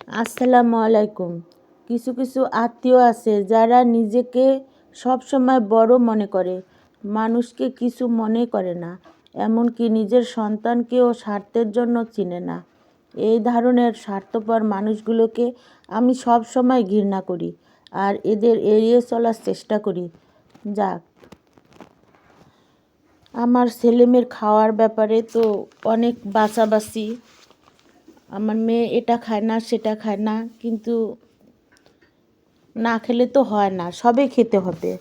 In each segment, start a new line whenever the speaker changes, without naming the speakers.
আসসালামু আলাইকুম। কিছু কিছু আত্মীয় আছে যারা নিজেকে সবসময় বড় মনে করে, মানুষকে কিছু মনে করে না, এমনকি নিজের সন্তানকেও স্বার্থের জন্য চিনে না। এই ধরনের স্বার্থপর মানুষগুলোকে আমি সব সময় ঘৃণা করি আর এদের এড়িয়ে চলার চেষ্টা করি। যাক, আমার ছেলেমেয়ের খাওয়ার ব্যাপারে তো অনেক বাছাবাছি। আমার মেয়ে এটা খায় না, সেটা খায় না, কিন্তু না খেলে তো হয় না, সবই খেতে হবে।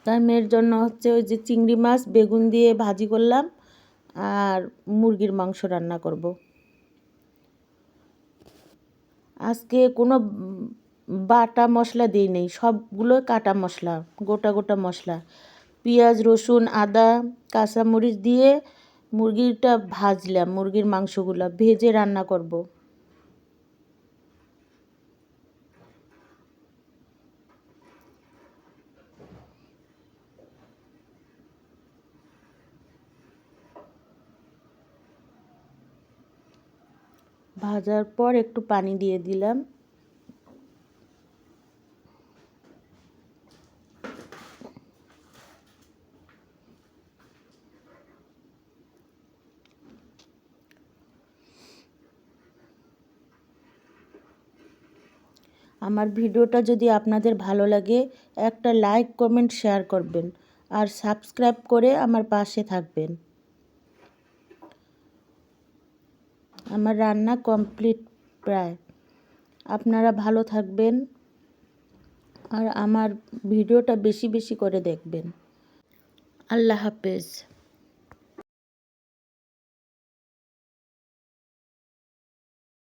তার মেয়ের জন্য হচ্ছে ওই যে চিংড়ি মাছ বেগুন দিয়ে ভাজি করলাম আর মুরগির মাংস রান্না করব। আজকে কোনো বাটা মশলা দিই নেই, সবগুলো কাটা মশলা, গোটা গোটা মশলা, পেঁয়াজ রসুন আদা কাঁচামরিচ দিয়ে মুরগিটা ভাজলাম, মুরগির মাংসগুলো ভেজে রান্না করব। ভাজার পর একটু পানি দিয়ে দিলাম। আমার ভিডিওটা যদি আপনাদের ভালো লাগে একটা লাইক কমেন্ট শেয়ার করবেন আর সাবস্ক্রাইব করে আমার পাশে থাকবেন। আমার রান্না কমপ্লিট প্রায়। আপনারা ভালো থাকবেন আর আমার ভিডিওটা বেশি বেশি করে দেখবেন। আল্লাহ হাফেজ।